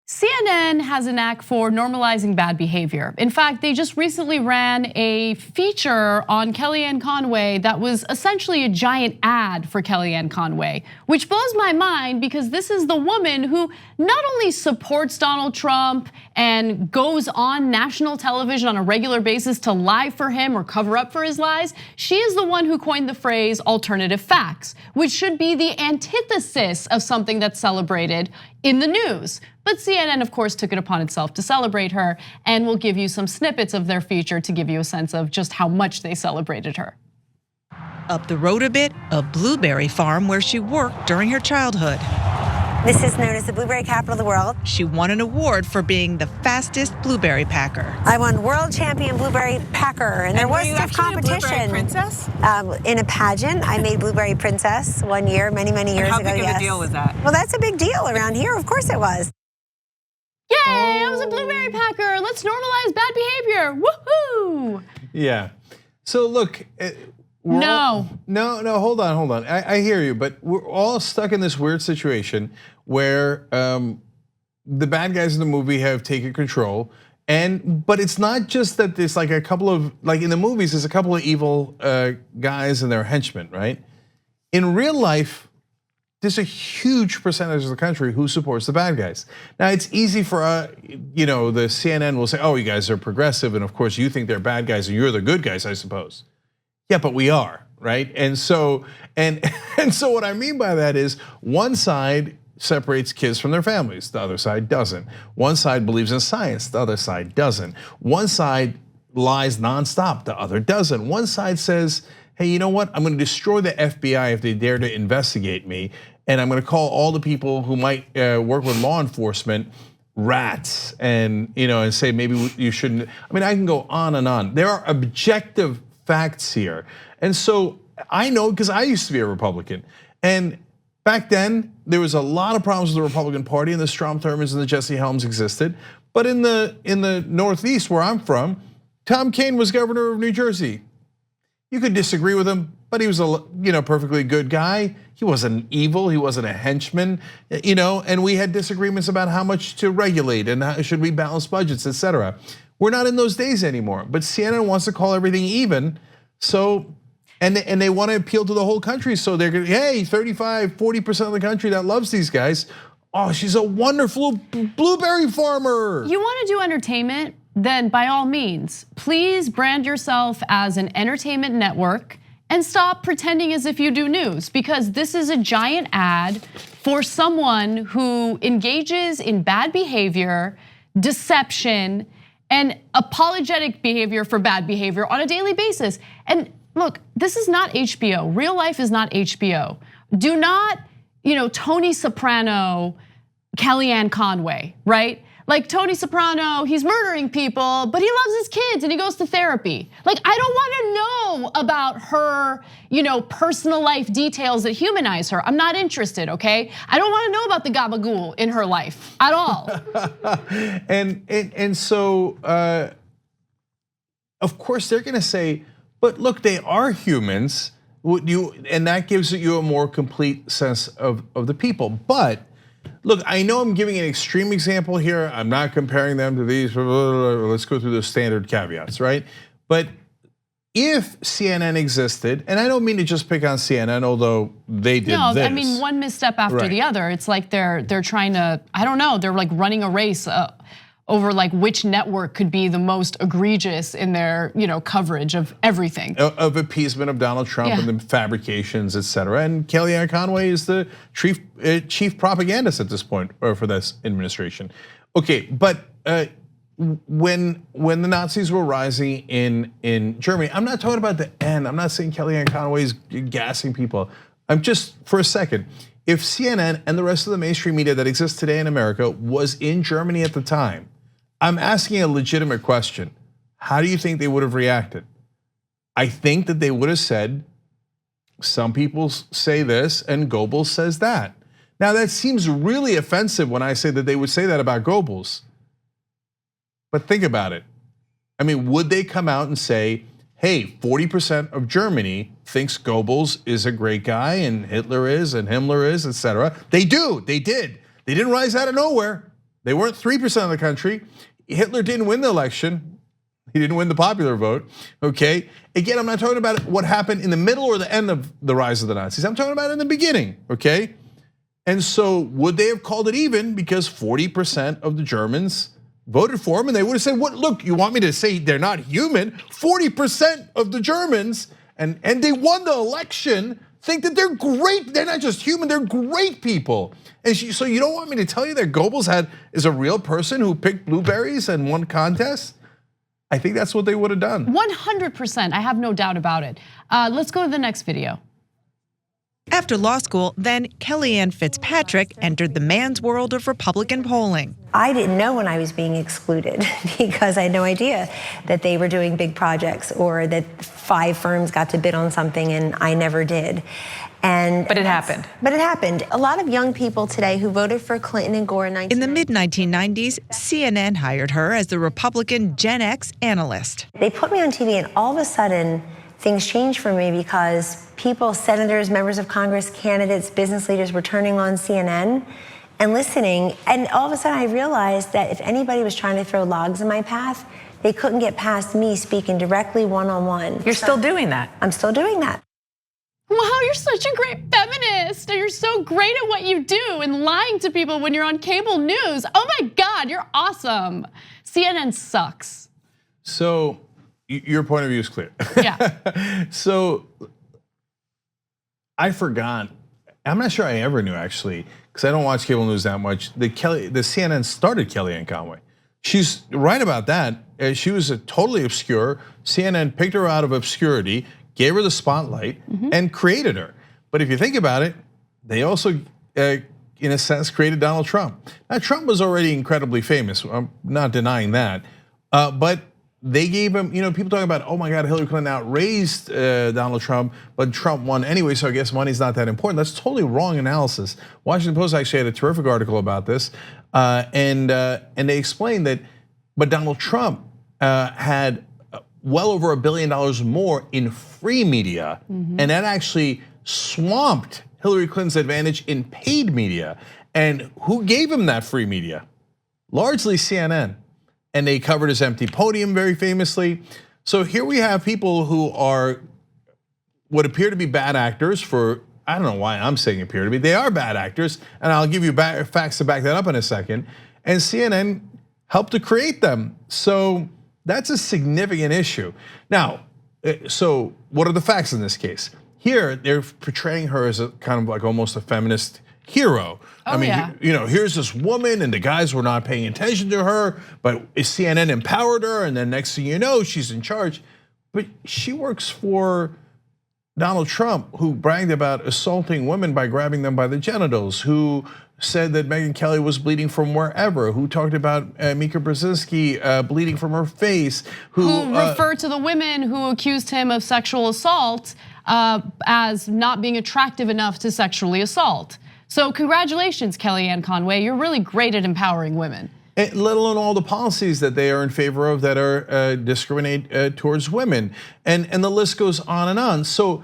CNN has a knack for normalizing bad behavior. In fact, they just recently ran a feature on Kellyanne Conway that was essentially a giant ad for Kellyanne Conway, which blows my mind because this is the woman who not only supports Donald Trump and goes on national television on a regular basis to lie for him or cover up for his lies, she is the one who coined the phrase alternative facts, which should be the antithesis of something that's celebrated in the news. But CNN, of course, took it upon itself to celebrate her, and we'll give you some snippets of their feature to give you a sense of just how much they celebrated her. Up the road a bit, a blueberry farm where she worked during her childhood. This is known as the blueberry capital of the world. She won an award for being the fastest blueberry packer. I won world champion blueberry packer, and there was stiff competition. A blueberry princess? In a pageant, I made blueberry princess one year, many years ago. How big of a deal was that? Well, that's a big deal around here. Of course it was. Yay, I was a blueberry packer. Let's normalize bad behavior. Woohoo! Yeah. So look. No, hold on. I hear you, but we're all stuck in this weird situation where the bad guys in the movie have taken control, but it's not just that there's like a couple of, like in the movies, there's a couple of evil guys and their henchmen, right? In real life, there's a huge percentage of the country who supports the bad guys. Now it's easy for the CNN will say, oh, you guys are progressive, and of course you think they're bad guys and you're the good guys, I suppose. Yeah, but we are, right? And so what I mean by that is one side separates kids from their families, the other side doesn't. One side believes in science, the other side doesn't. One side lies nonstop, the other doesn't. One side says, hey, you know what? I'm gonna destroy the FBI if they dare to investigate me, and I'm gonna call all the people who might work with law enforcement rats, and and say maybe you shouldn't. I mean, I can go on and on. There are objective facts here. And so I know, because I used to be a Republican, and back then there was a lot of problems with the Republican Party, and the Strom Thurmonds and the Jesse Helms existed. But in the Northeast where I'm from, Tom Kean was governor of New Jersey. You could disagree with him, but he was a perfectly good guy. He wasn't evil, he wasn't a henchman, and we had disagreements about how much to regulate and how should we balance budgets, etc. We're not in those days anymore, but CNN wants to call everything even. So, and they want to appeal to the whole country. So they're gonna, hey, 35-40% of the country that loves these guys. Oh, she's a wonderful blueberry farmer. You want to do entertainment? Then by all means, please brand yourself as an entertainment network and stop pretending as if you do news, because this is a giant ad for someone who engages in bad behavior, deception, and apologetic behavior for bad behavior on a daily basis. And look, this is not HBO. Real life is not HBO. Do not, Tony Soprano, Kellyanne Conway, right? Like Tony Soprano, he's murdering people, but he loves his kids and he goes to therapy. Like, I don't want to know about her, personal life details that humanize her. I'm not interested, okay? I don't want to know about the gabagool in her life at all. and so, of course, they're going to say, but look, they are humans, and that gives you a more complete sense of the people. But look, I know I'm giving an extreme example here. I'm not comparing them to these. Let's go through the standard caveats, right? But if CNN existed, and I don't mean to just pick on CNN, although they did this. No, I mean one misstep after the other. It's like they're trying to, I don't know, they're like running a race over like which network could be the most egregious in their coverage of everything. Of appeasement of Donald Trump and the fabrications, etc. And Kellyanne Conway is the chief propagandist at this point for this administration. Okay, but when the Nazis were rising in Germany, I'm not talking about the end. I'm not saying Kellyanne Conway is gassing people. I'm just, for a second, if CNN and the rest of the mainstream media that exists today in America was in Germany at the time, I'm asking a legitimate question. How do you think they would have reacted? I think that they would have said, some people say this and Goebbels says that. Now that seems really offensive when I say that they would say that about Goebbels. But think about it. I mean, would they come out and say, hey, 40% of Germany thinks Goebbels is a great guy and Hitler is and Himmler is, etc. They do, they did. They didn't rise out of nowhere. They weren't 3% of the country. Hitler didn't win the election. He didn't win the popular vote, okay? Again, I'm not talking about what happened in the middle or the end of the rise of the Nazis. I'm talking about in the beginning, okay? And so would they have called it even because 40% of the Germans voted for him, and they would have said, "What? Look, you want me to say they're not human?" 40% of the Germans, and they won the election, think that they're great. They're not just human; they're great people. And so you don't want me to tell you that Goebbels is a real person who picked blueberries and won contests? I think that's what they would have done. 100%. I have no doubt about it. Let's go to the next video. After law school, then Kellyanne Fitzpatrick entered the man's world of Republican polling. I didn't know when I was being excluded because I had no idea that they were doing big projects or that 5 firms got to bid on something and I never did. But it happened. But it happened. A lot of young people today who voted for Clinton and Gore in In the mid-1990s, CNN hired her as the Republican Gen X analyst. They put me on TV and all of a sudden things changed for me because people, senators, members of Congress, candidates, business leaders were turning on CNN and listening. And all of a sudden I realized that if anybody was trying to throw logs in my path, they couldn't get past me speaking directly one-on-one. You're still doing that. I'm still doing that. Wow, you're such a great feminist. You're so great at what you do and lying to people when you're on cable news. Oh my God, you're awesome. CNN sucks. So your point of view is clear. Yeah. So I forgot. I'm not sure I ever knew actually, because I don't watch cable news that much. The CNN started Kellyanne Conway. She's right about that. She was a totally obscure. CNN picked her out of obscurity, gave her the spotlight, and created her. But if you think about it, they also, in a sense, created Donald Trump. Now, Trump was already incredibly famous. I'm not denying that. But they gave him, people talk about, oh my God, Hillary Clinton outraised Donald Trump, but Trump won anyway, so I guess money's not that important. That's totally wrong analysis. Washington Post actually had a terrific article about this, and they explained that, but Donald Trump had well over $1 billion more in free media, and that actually swamped Hillary Clinton's advantage in paid media. And who gave him that free media? Largely CNN. And they covered his empty podium very famously. So here we have people who are what appear to be bad actors for, I don't know why I'm saying appear to be, they are bad actors, and I'll give you facts to back that up in a second. And CNN helped to create them. So that's a significant issue. Now, so what are the facts in this case? Here, they're portraying her as a kind of like almost a feminist hero. Oh, I mean, yeah. Here's this woman and the guys were not paying attention to her, but CNN empowered her, and then next thing you know, she's in charge. But she works for Donald Trump, who bragged about assaulting women by grabbing them by the genitals, who said that Megyn Kelly was bleeding from wherever, who talked about Mika Brzezinski bleeding from her face, who referred to the women who accused him of sexual assault as not being attractive enough to sexually assault. So congratulations, Kellyanne Conway. You're really great at empowering women. Let alone all the policies that they are in favor of that are discriminate towards women. And the list goes on and on. So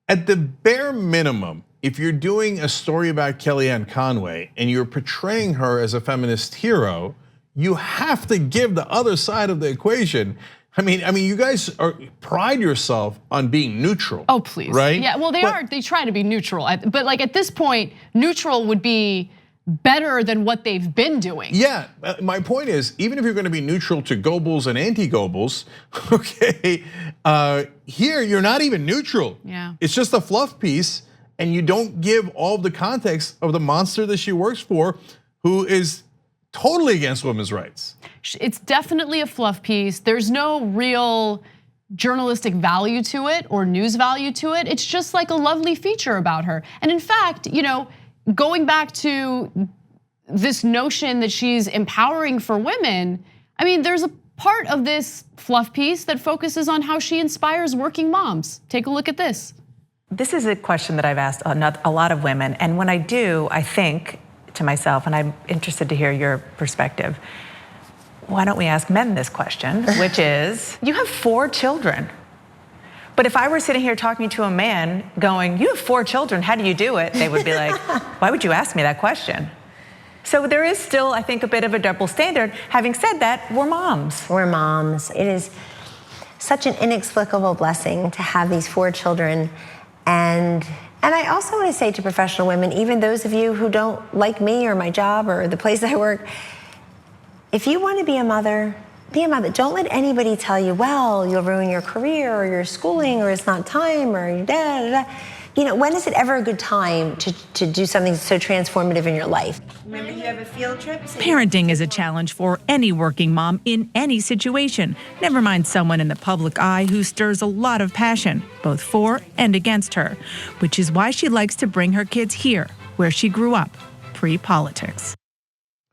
at the bare minimum, if you're doing a story about Kellyanne Conway and you're portraying her as a feminist hero, you have to give the other side of the equation. I mean, you guys pride yourself on being neutral. Oh, please. Right? Yeah, well, they try to be neutral. But like at this point, neutral would be better than what they've been doing. Yeah, my point is, even if you're gonna be neutral to Goebbels and anti-Goebbels, okay, here you're not even neutral. Yeah. It's just a fluff piece, and you don't give all of the context of the monster that she works for, who is totally against women's rights. It's definitely a fluff piece. There's no real journalistic value to it or news value to it. It's just like a lovely feature about her. And in fact, going back to this notion that she's empowering for women, I mean, there's a part of this fluff piece that focuses on how she inspires working moms. Take a look at this. This is a question that I've asked a lot of women, and when I do, I think to myself, and I'm interested to hear your perspective, why don't we ask men this question, which is, you have 4 children. But if I were sitting here talking to a man going, you have 4 children, how do you do it? They would be like, why would you ask me that question? So there is still, I think, a bit of a double standard. Having said that, we're moms. We're moms. It is such an inexplicable blessing to have these 4 children. And I also want to say to professional women, even those of you who don't like me or my job or the place I work, if you want to be a mother, be a mother. Don't let anybody tell you, well, you'll ruin your career or your schooling or it's not time or da da da. You know, when is it ever a good time to do something so transformative in your life? Remember, you have a field trip? Parenting is a challenge for any working mom in any situation, never mind someone in the public eye who stirs a lot of passion, both for and against her, which is why she likes to bring her kids here, where she grew up, pre-politics.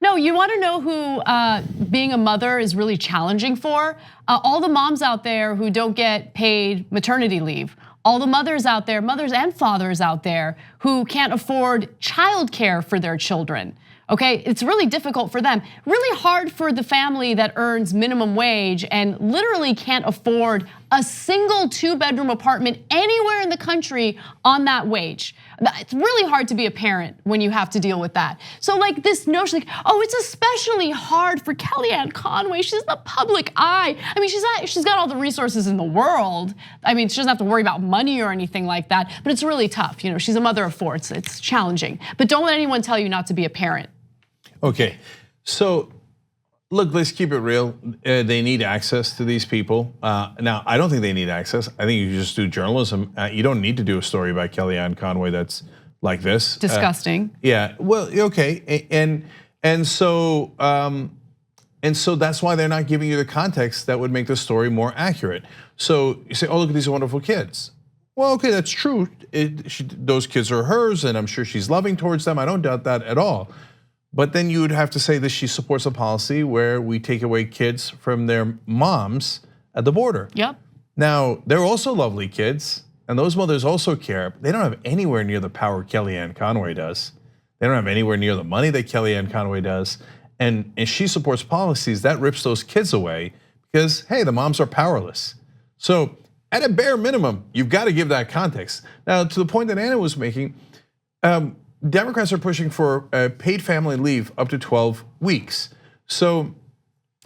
No, you want to know who being a mother is really challenging for? All the moms out there who don't get paid maternity leave. All the mothers out there, mothers and fathers out there who can't afford childcare for their children. Okay, it's really difficult for them. Really hard for the family that earns minimum wage and literally can't afford a single 2-bedroom apartment anywhere in the country on that wage. It's really hard to be a parent when you have to deal with that. So like this notion, like, oh, it's especially hard for Kellyanne Conway. She's in the public eye. I mean, she's got all the resources in the world. I mean, she doesn't have to worry about money or anything like that. But it's really tough. You know, she's a mother of 4. It's challenging. But don't let anyone tell you not to be a parent. Okay, so look, let's keep it real. They need access to these people. Now, I don't think they need access. I think you just do journalism. You don't need to do a story about Kellyanne Conway that's like this. Disgusting. Yeah, well, okay, and so that's why they're not giving you the context that would make the story more accurate. So you say, oh, look at these wonderful kids. Well, okay, that's true. Those kids are hers, and I'm sure she's loving towards them. I don't doubt that at all. But then you would have to say that she supports a policy where we take away kids from their moms at the border. Yep. Now, they're also lovely kids, and those mothers also care. They don't have anywhere near the power Kellyanne Conway does. They don't have anywhere near the money that Kellyanne Conway does. And she supports policies that rips those kids away because, hey, the moms are powerless. So at a bare minimum, you've got to give that context. Now, to the point that Anna was making, Democrats are pushing for paid family leave up to 12 weeks. So,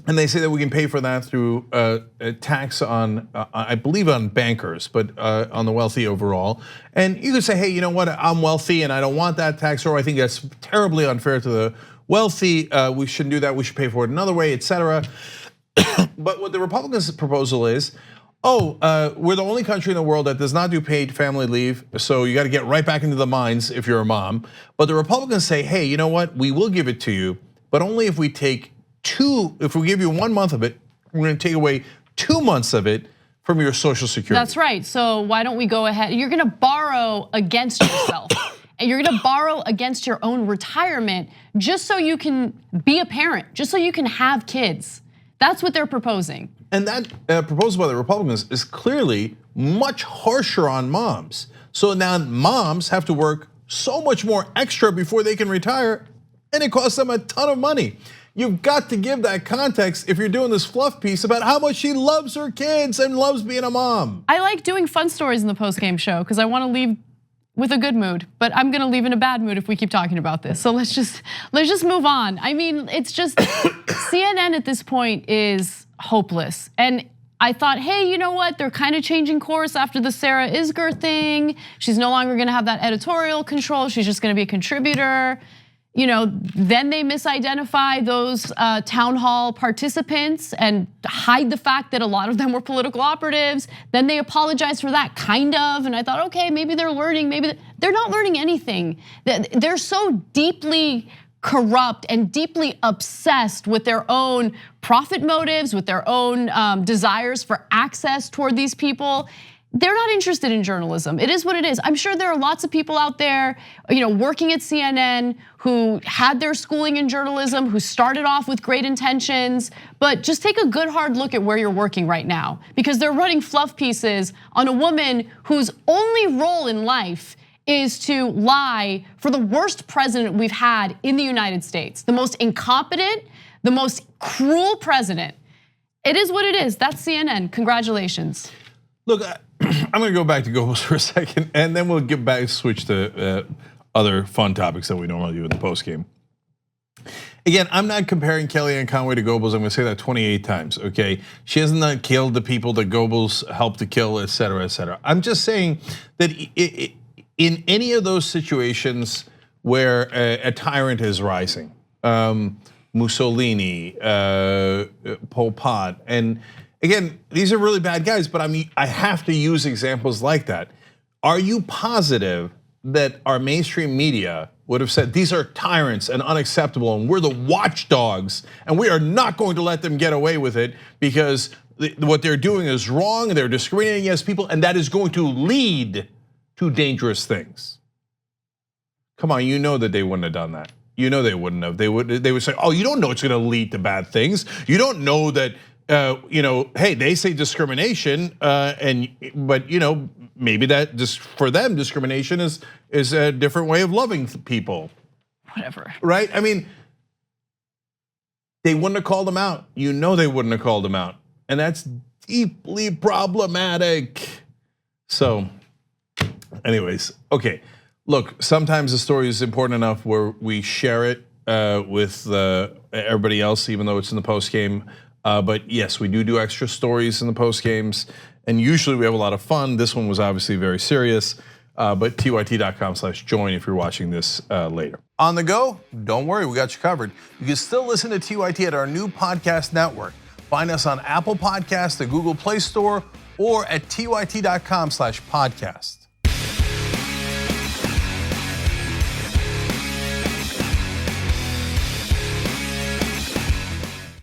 and they say that we can pay for that through a tax on, I believe on bankers, but on the wealthy overall. And you could say, hey, you know what, I'm wealthy and I don't want that tax, or I think that's terribly unfair to the wealthy. We shouldn't do that, we should pay for it another way, etc. But what the Republicans' proposal is, we're the only country in the world that does not do paid family leave, so you got to get right back into the mines if you're a mom. But the Republicans say, hey, you know what? We will give it to you, but only if we take if we give you 1 month of it, we're going to take away 2 months of it from your Social Security. That's right. So why don't we go ahead? You're going to borrow against yourself. And you're going to borrow against your own retirement just so you can be a parent, just so you can have kids. That's what they're proposing. And that proposal by the Republicans is clearly much harsher on moms. So now moms have to work so much more extra before they can retire, and it costs them a ton of money. You've got to give that context if you're doing this fluff piece about how much she loves her kids and loves being a mom. I like doing fun stories in the post-game show because I want to leave with a good mood, but I'm gonna leave in a bad mood if we keep talking about this. So let's just move on. I mean, it's just CNN at this point is hopeless. And I thought, hey, you know what? They're kind of changing course after the Sarah Uygur thing. She's no longer gonna have that editorial control. She's just gonna be a contributor. You know, then they misidentify those town hall participants and hide the fact that a lot of them were political operatives. Then they apologize for that, kind of. And I thought, okay, maybe they're learning, maybe they're not learning anything. They're so deeply corrupt and deeply obsessed with their own profit motives, with their own desires for access toward these people. They're not interested in journalism. It is what it is. I'm sure there are lots of people out there, working at CNN who had their schooling in journalism, who started off with great intentions, but just take a good hard look at where you're working right now, because they're running fluff pieces on a woman whose only role in life is to lie for the worst president we've had in the United States, the most incompetent, the most cruel president. It is what it is. That's CNN. Congratulations. Look, I'm going to go back to Goebbels for a second, and then we'll switch to other fun topics that we normally do in the postgame. Again, I'm not comparing Kellyanne Conway to Goebbels. I'm gonna say that 28 times, okay? She has not killed the people that Goebbels helped to kill, et cetera, et cetera. I'm just saying that in any of those situations where a tyrant is rising, Mussolini, Pol Pot, and again, these are really bad guys, but I have to use examples like that. Are you positive that our mainstream media would have said these are tyrants and unacceptable and we're the watchdogs and we are not going to let them get away with it because what they're doing is wrong, they're discriminating against people, and that is going to lead to dangerous things? Come on, you know that they wouldn't have done that. You know they wouldn't have. They would say, oh, you don't know it's gonna lead to bad things. You don't know that, hey, they say discrimination, but maybe that just for them, discrimination is a different way of loving people. Whatever. Right? I mean, they wouldn't have called them out. You know they wouldn't have called them out. And that's deeply problematic. So, anyways, okay. Look, sometimes the story is important enough where we share it with everybody else, even though it's in the post game. But yes, we do extra stories in the post games, and usually we have a lot of fun. This one was obviously very serious, but tyt.com/join if you're watching this later. On the go, don't worry, we got you covered. You can still listen to TYT at our new podcast network. Find us on Apple Podcasts, the Google Play Store, or at tyt.com/podcast.